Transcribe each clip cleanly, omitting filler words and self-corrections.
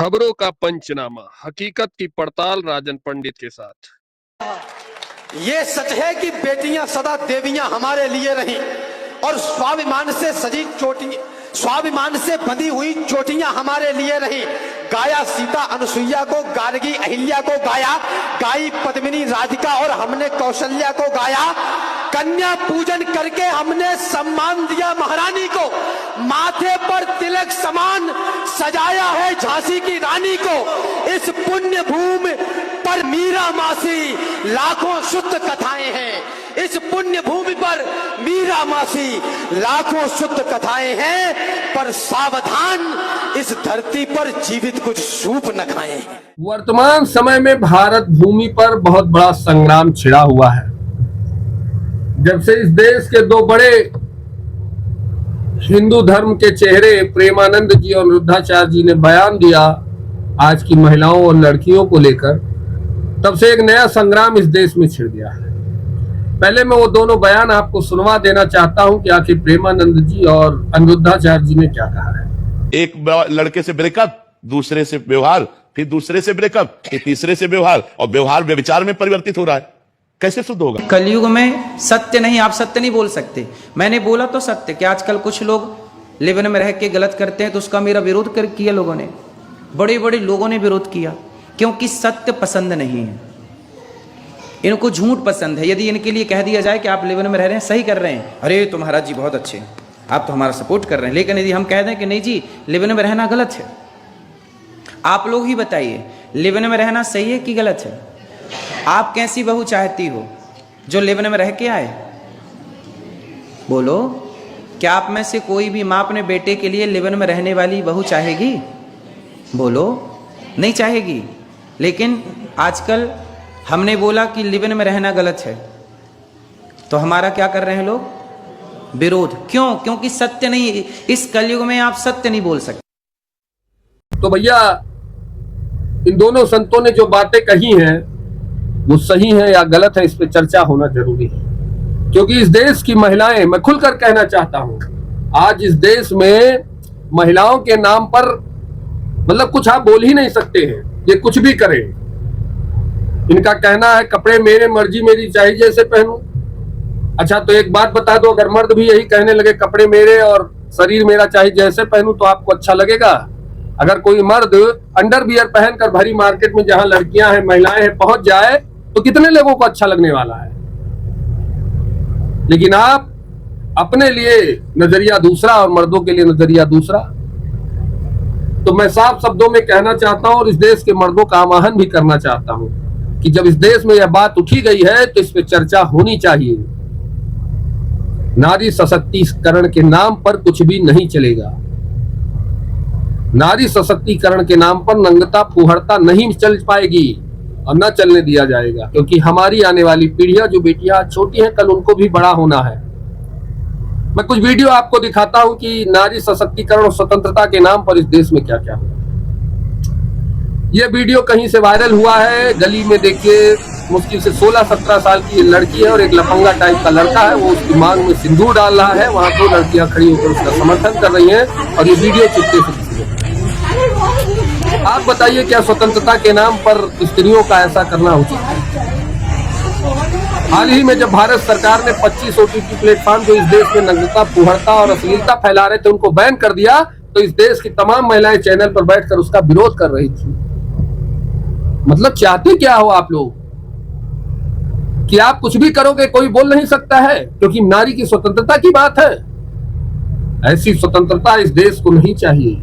खबरों का पंचनामा, हकीकत की पड़ताल राजन पंडित के साथ। ये सच है कि बेटियां सदा देवियां हमारे लिए रहीं और स्वाभिमान से सजी चोटी, स्वाभिमान से बंधी हुई चोटियां हमारे लिए रहीं। गाया सीता अनुसुईया को, गार्गी अहिल्या को गाया, गाई पद्मिनी राधिका और हमने कौशल्या को गाया। कन्या पूजन करके हमने सम्मान दिया महारानी को, माथे पर तिलक समान सजाया है झांसी की रानी को। इस पुण्य भूमि पर मीरा मासी लाखों शुद्ध कथाएं हैं, इस पुण्य भूमि पर मीरा मासी लाखों शुद्ध कथाएं हैं, पर सावधान इस धरती पर जीवित कुछ सूप न खाएं। वर्तमान समय में भारत भूमि पर बहुत बड़ा संग्राम छिड़ा हुआ है। जब से इस देश के दो बड़े हिंदू धर्म के चेहरे प्रेमानंद जी और अनिरुद्धाचार्य जी ने बयान दिया आज की महिलाओं और लड़कियों को लेकर, तब से एक नया संग्राम इस देश में छिड़ गया है। पहले मैं वो दोनों बयान आपको सुनवा देना चाहता हूं कि आखिर प्रेमानंद जी और अनिरुद्धाचार्य जी ने क्या कहा है। एक लड़के से ब्रेकअप, दूसरे से व्यवहार, फिर दूसरे से ब्रेकअप, फिर तीसरे से व्यवहार, और व्यवहार व्यभिचार में परिवर्तित हो रहा है। कैसे शुद्ध होगा? कलयुग में सत्य नहीं, आप सत्य नहीं बोल सकते। मैंने बोला तो सत्य कि आजकल कुछ लोग लिव इन में रह के गलत करते हैं, तो उसका मेरा विरोध किया लोगों ने, बड़े बड़े लोगों ने विरोध किया, क्योंकि सत्य पसंद नहीं है, इनको झूठ पसंद है। यदि इनके लिए कह दिया जाए कि आप लिव इन में रह रहे हैं, सही कर रहे हैं, अरे तो महाराज जी बहुत अच्छे हैं, आप तो हमारा सपोर्ट कर रहे हैं। लेकिन यदि हम कह दें कि नहीं जी लिव इन में रहना गलत है, आप लोग ही बताइए लिव इन में रहना सही है कि गलत है? आप कैसी बहू चाहती हो जो लिव इन में रह के आए? बोलो, क्या आप में से कोई भी माँ अपने बेटे के लिए लिव इन में रहने वाली बहू चाहेगी? बोलो, नहीं चाहेगी। लेकिन आजकल हमने बोला कि लिव इन में रहना गलत है, तो हमारा क्या कर रहे हैं लोग? विरोध। क्यों? क्योंकि सत्य नहीं, इस कलयुग में आप सत्य नहीं बोल सकते। तो भैया, इन दोनों संतों ने जो बातें कही हैं वो सही है या गलत है, इस पे चर्चा होना जरूरी है। क्योंकि इस देश की महिलाएं, मैं खुलकर कहना चाहता हूं, आज इस देश में महिलाओं के नाम पर मतलब कुछ आप बोल ही नहीं सकते हैं, ये कुछ भी करें। इनका कहना है कपड़े मेरे मर्जी मेरी चाहिए जैसे पहनूं। अच्छा, तो एक बात बता दो, अगर मर्द भी यही कहने लगे कपड़े मेरे और शरीर मेरा चाहिए जैसे पहनूं, तो आपको अच्छा लगेगा? अगर कोई मर्द अंडरवियर पहनकर भरी मार्केट में जहां लड़कियां हैं, महिलाएं हैं, पहुंच जाए तो कितने लोगों को अच्छा लगने वाला है? लेकिन आप अपने लिए नजरिया दूसरा और मर्दों के लिए नजरिया दूसरा। तो मैं साफ शब्दों में कहना चाहता हूं और इस देश के मर्दों का आह्वान भी करना चाहता हूं कि जब इस देश में यह बात उठी गई है तो इस पे चर्चा होनी चाहिए। नारी सशक्तिकरण के नाम पर कुछ भी नहीं चलेगा। नारी सशक्तिकरण के नाम पर नंगता फुहड़ता नहीं चल पाएगी और न चलने दिया जाएगा, क्योंकि हमारी आने वाली पीढ़ियां, जो बेटियां छोटी हैं, कल उनको भी बड़ा होना है। मैं कुछ वीडियो आपको दिखाता हूं कि नारी सशक्तिकरण और स्वतंत्रता के नाम पर इस देश में क्या क्या हुआ। यह वीडियो कहीं से वायरल हुआ है, गली में देखिए, मुश्किल से 16-17 साल की लड़की है और एक लफंगा टाइप का लड़का है, वो उसकी मांग में सिंदूर डाल रहा है। वहां दो लड़कियां खड़ी होकर उसका समर्थन कर रही हैं और ये वीडियो चुपके से। आप बताइए, क्या स्वतंत्रता के नाम पर स्त्रियों का ऐसा करना उचित है? हाल ही में जब भारत सरकार ने 25 OTT प्लेटफॉर्म जो इस देश में नग्नता फुहड़ता और अश्लीलता फैला रहे थे उनको बैन कर दिया, तो इस देश की तमाम महिलाएं चैनल पर बैठकर उसका विरोध कर रही थी। मतलब चाहते क्या हो आप लोग कि आप कुछ भी करोगे कोई बोल नहीं सकता है, क्योंकि नारी की स्वतंत्रता की बात है। ऐसी स्वतंत्रता इस देश को नहीं चाहिए।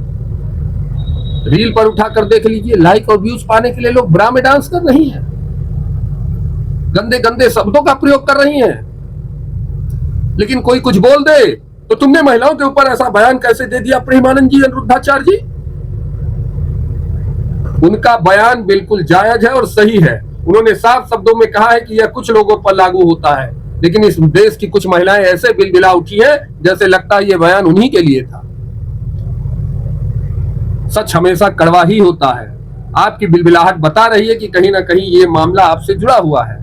रील पर उठाकर देख लीजिए, लाइक और व्यूज पाने के लिए लोग ब्रा में डांस कर रही हैं, गंदे गंदे शब्दों का प्रयोग कर रही हैं। लेकिन कोई कुछ बोल दे तो तुमने महिलाओं के ऊपर ऐसा बयान कैसे दे दिया प्रेमानंद जी, अनिरुद्धाचार्य जी? उनका बयान बिल्कुल जायज है और सही है। उन्होंने साफ शब्दों में कहा है कि यह कुछ लोगों पर लागू होता है, लेकिन इस देश की कुछ महिलाएं ऐसे बिलबिला उठी हैं जैसे लगता है यह बयान उन्हीं के लिए था। सच हमेशा कड़वा ही होता है। आपकी बिलबिलाहट बता रही है कि कहीं ना कहीं ये मामला आपसे जुड़ा हुआ है,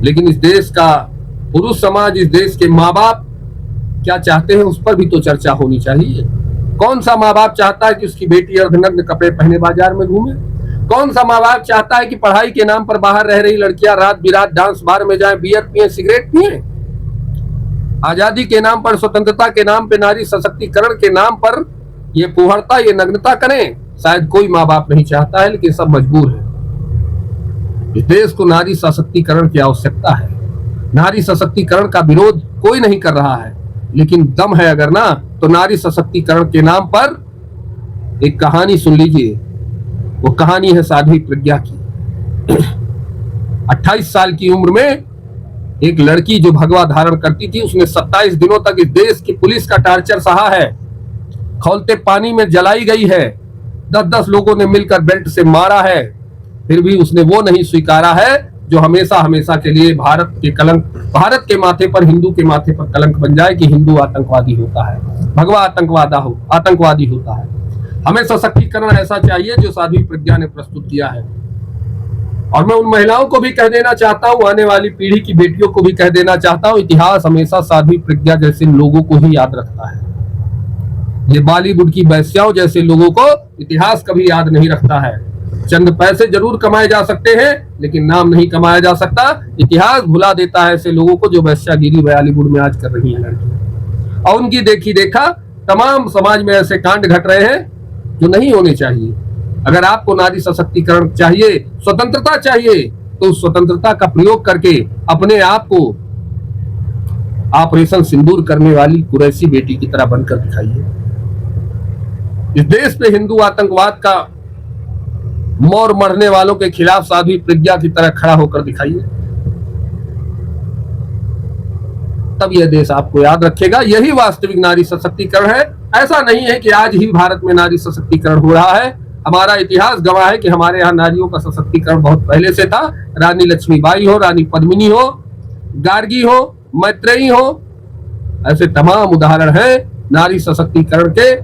लेकिन इस देश का पुरुष समाज, इस देश के माँ बाप क्या चाहते हैं उस पर भी तो चर्चा होनी चाहिए। कौन सा माँ बाप चाहता है कि उसकी बेटी अर्धनग्न कपड़े पहने बाजार में घूमे? कौन सा माँ बाप चाहता है कि पढ़ाई के नाम पर बाहर रह रही लड़कियां रात बिरात डांस बार में जाएं, बियर पिए, सिगरेट पिए? आजादी के नाम पर, स्वतंत्रता के नाम पर, नारी सशक्तिकरण के नाम पर ये फुहड़ता, ये नग्नता करें? शायद कोई माँ बाप नहीं चाहता है, लेकिन सब मजबूर है। इस देश को नारी सशक्तिकरण की आवश्यकता है। नारी सशक्तिकरण का विरोध कोई नहीं कर रहा है, लेकिन दम है अगर ना, तो नारी सशक्तिकरण के नाम पर एक कहानी सुन लीजिए। वो कहानी है साध्वी प्रज्ञा की। 28 साल की उम्र में एक लड़की जो भगवा धारण करती थी, उसने 27 दिनों तक इस देश की पुलिस का टार्चर सहा है। खौलते पानी में जलाई गई है, 10-10 लोगों ने मिलकर बेल्ट से मारा है, फिर भी उसने वो नहीं स्वीकारा है जो हमेशा हमेशा के लिए भारत के माथे पर, हिंदू के माथे पर कलंक बन जाए कि हिंदू आतंकवादी होता है, भगवा आतंकवादी होता है। हमें सशक्तिकरण ऐसा चाहिए जो साध्वी प्रज्ञा ने प्रस्तुत किया है। और मैं उन महिलाओं को भी कह देना चाहता हूं, आने वाली पीढ़ी की बेटियों को भी कह देना चाहता हूं, इतिहास हमेशा साध्वी प्रज्ञा जैसे लोगों को ही याद रखता है। ये बॉलीवुड की वैश्याओं जैसे लोगों को इतिहास कभी याद नहीं रखता है। चंद पैसे जरूर कमाए जा सकते हैं, लेकिन नाम नहीं कमाया जा सकता। इतिहास भुला देता है ऐसे लोगों को जो वैश्यागिरी बॉलीवुड में आज कर रही है लड़कियां। और उनकी देखी देखा तमाम समाज में ऐसे कांड घट रहे हैं जो नहीं होने चाहिए। अगर आपको नारी सशक्तिकरण चाहिए, स्वतंत्रता चाहिए, तो उस स्वतंत्रता का प्रयोग करके अपने आप को ऑपरेशन सिंदूर करने वाली कुरैशी बेटी की तरह बनकर दिखाइए। इस देश पे हिंदू आतंकवाद का मोर मरने वालों के खिलाफ साध्वी प्रज्ञा की तरह खड़ा होकर दिखाइए, तब यह देश आपको याद रखेगा। यही वास्तविक नारी सशक्तिकरण है। ऐसा नहीं है कि आज ही भारत में नारी सशक्तिकरण हो रहा है। हमारा इतिहास गवाह है कि हमारे यहाँ नारियों का सशक्तिकरण बहुत पहले से था। रानी लक्ष्मीबाई हो, रानी पद्मिनी हो, गार्गी हो, मैत्रेयी हो, ऐसे तमाम उदाहरण हैं नारी सशक्तिकरण के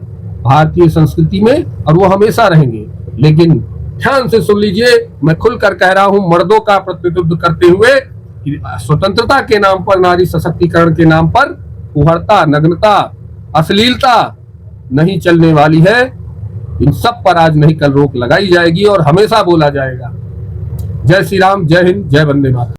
भारतीय संस्कृति में, और वो हमेशा रहेंगे। लेकिन ध्यान से सुन लीजिए, मैं खुलकर कह रहा हूं, मर्दों का प्रतिनिधित्व करते हुए, कि स्वतंत्रता के नाम पर, नारी सशक्तिकरण के नाम पर फुहड़ता, नग्नता, अश्लीलता नहीं चलने वाली है। इन सब पर आज नहीं कल रोक लगाई जाएगी और हमेशा बोला जाएगा। जय श्री राम, जय हिंद, जय वंदे मातरम।